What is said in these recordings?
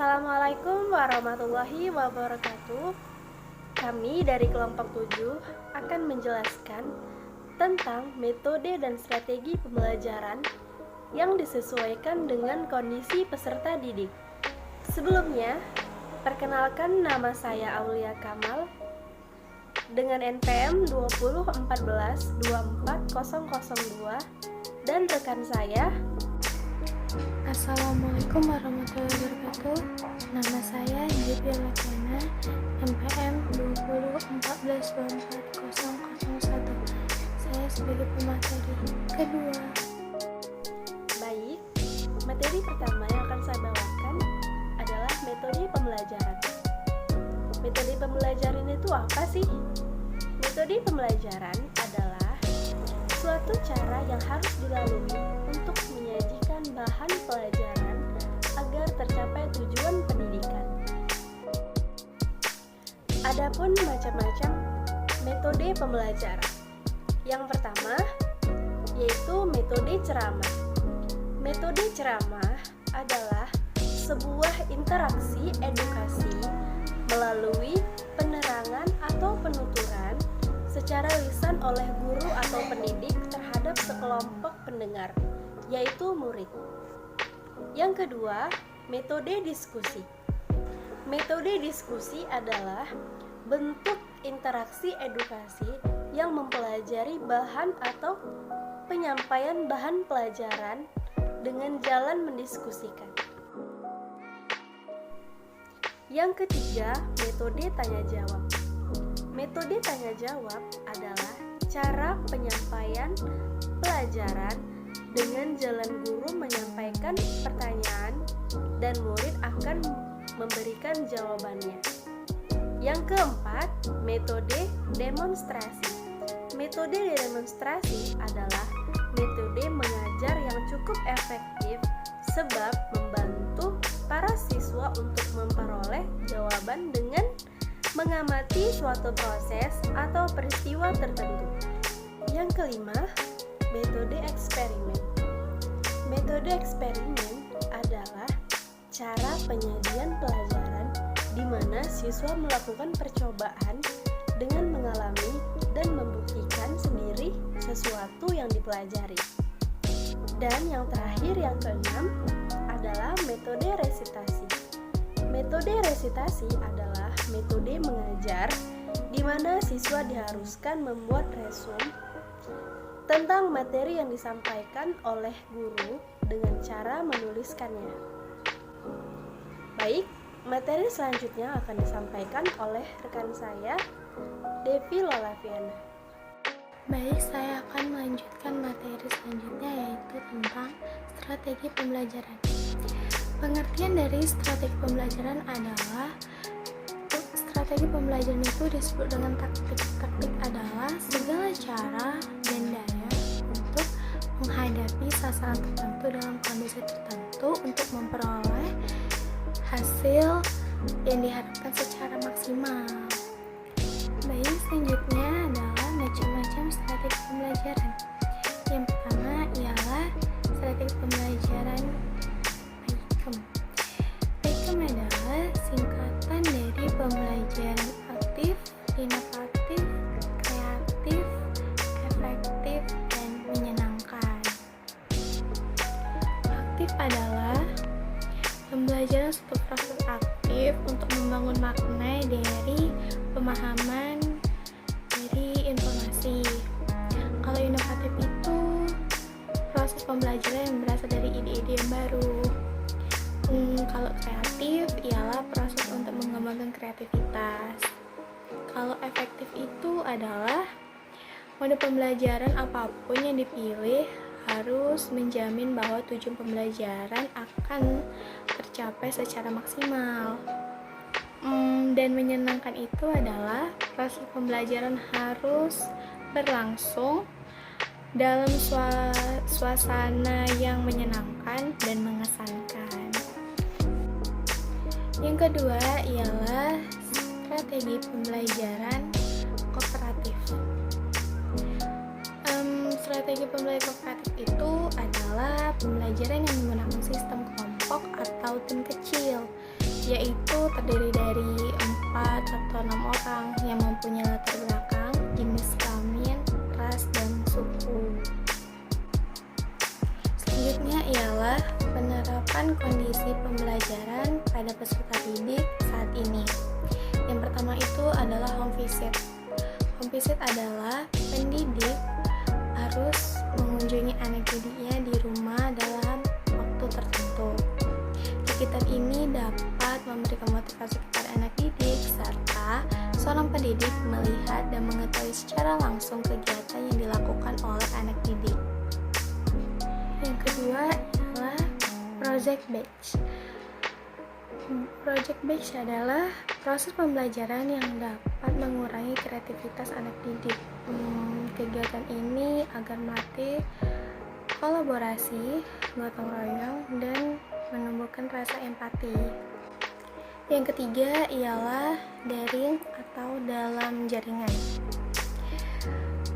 Assalamualaikum warahmatullahi wabarakatuh. Kami dari kelompok 7 akan menjelaskan tentang metode dan strategi pembelajaran yang disesuaikan dengan kondisi peserta didik. Sebelumnya, perkenalkan nama saya Aulia Kamal dengan NPM 201424002 dan rekan saya. Assalamualaikum warahmatullahi wabarakatuh. Nama saya Yudhya Lakiana, NPM 201424001. Saya sebagai pemateri kedua. Baik, materi pertama yang akan saya bawakan adalah metode pembelajaran. Metode pembelajaran itu apa sih? Metode pembelajaran adalah suatu cara yang harus dilalui untuk menyajikan bahan pelajaran agar tercapai tujuan pendidikan. Adapun macam-macam metode pembelajaran. Yang pertama yaitu metode ceramah. Metode ceramah adalah sebuah interaksi edukasi melalui penerangan atau penuturan secara lisan oleh guru atau pendidik terhadap sekelompok pendengar, yaitu murid. Yang kedua, metode diskusi. Metode diskusi adalah bentuk interaksi edukasi yang mempelajari bahan atau penyampaian bahan pelajaran dengan jalan mendiskusikan. Yang ketiga, metode tanya jawab. Metode tanya jawab adalah cara penyampaian pelajaran dengan jalan guru menyampaikan pertanyaan dan murid akan memberikan jawabannya. Yang keempat, metode demonstrasi. Metode demonstrasi adalah metode mengajar yang cukup efektif sebab membantu para siswa untuk memperoleh jawaban dengan mengamati suatu proses atau peristiwa tertentu. Yang kelima, metode eksperimen. Metode eksperimen adalah cara penyajian pelajaran di mana siswa melakukan percobaan dengan mengalami dan membuktikan sendiri sesuatu yang dipelajari. Dan yang terakhir, yang keenam, adalah metode resitasi. Metode resitasi adalah metode mengajar di mana siswa diharuskan membuat resum tentang materi yang disampaikan oleh guru dengan cara menuliskannya. Baik, materi selanjutnya akan disampaikan oleh rekan saya, Devi Lolaviana. Baik, saya akan melanjutkan materi selanjutnya, yaitu tentang strategi pembelajaran. Pengertian dari strategi pembelajaran adalah strategi pembelajaran itu disebut dengan taktik. Taktik adalah segala cara dan daya untuk menghadapi sasaran tertentu dalam kondisi tertentu untuk memperoleh hasil yang diharapkan secara maksimal. Baik, selanjutnya adalah macam-macam strategi pembelajaran. Yang pertama ialah strategi pembelajaran PAIKEM adalah singkatan dari pembelajaran aktif, inovatif, kreatif, efektif, dan menyenangkan. Aktif adalah pembelajaran suatu proses aktif untuk membangun makna dari pemahaman dari informasi. Kalau inovatif itu proses pembelajaran yang berasal dari ide-ide yang baru. Kalau kreatif ialah proses untuk mengembangkan kreativitas. Kalau efektif itu adalah mode pembelajaran apapun yang dipilih harus menjamin bahwa tujuan pembelajaran akan tercapai secara maksimal. Dan menyenangkan itu adalah proses pembelajaran harus berlangsung dalam suasana yang menyenangkan dan mengesankan. Yang kedua ialah strategi pembelajaran kooperatif. Strategi pembelajaran kooperatif itu adalah pembelajaran yang menggunakan sistem kelompok atau tim kecil yaitu terdiri dari 4 atau 6 orang yang mempunyai latar belakang, jenis kelamin, ras, dan suku. Selanjutnya ialah penerapan kondisi pembelajaran pada peserta didik saat ini. Yang pertama itu adalah home visit. Home visit adalah pendidik harus mengunjungi anak didiknya di rumah dalam waktu tertentu. Kegiatan ini dapat memberikan motivasi kepada anak didik serta seorang pendidik melihat dan mengetahui secara langsung kegiatan yang dilakukan oleh anak didik. Yang kedua adalah project batch. Project batch adalah proses pembelajaran yang dapat mengurangi kreativitas anak didik. Kegiatan ini agar melatih kolaborasi, gotong royong, dan menumbuhkan rasa empati. Yang ketiga ialah daring atau dalam jaringan.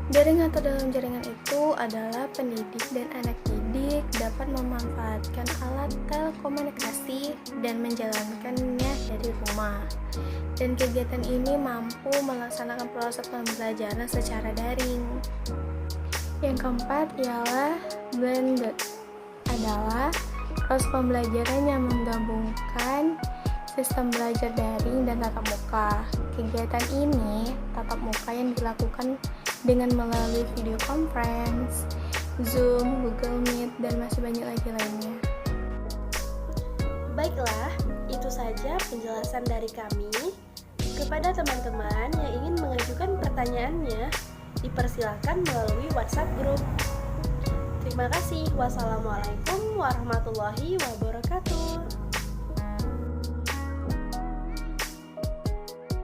Daring atau dalam jaringan itu adalah pendidik dan anak didik dapat memanfaatkan alat telekomunikasi dan menjalankannya dari rumah. Dan kegiatan ini mampu melaksanakan proses pembelajaran secara daring. Yang keempat ialah blended, adalah proses pembelajaran yang menggabungkan sistem belajar daring dan tatap muka. Kegiatan ini tatap muka yang dilakukan dengan melalui video conference, Zoom, Google Meet, dan masih banyak lagi lainnya. Baiklah, itu saja penjelasan dari kami. Kepada teman-teman yang ingin mengajukan pertanyaannya, dipersilakan melalui WhatsApp group. Terima kasih. Wassalamualaikum warahmatullahi wabarakatuh.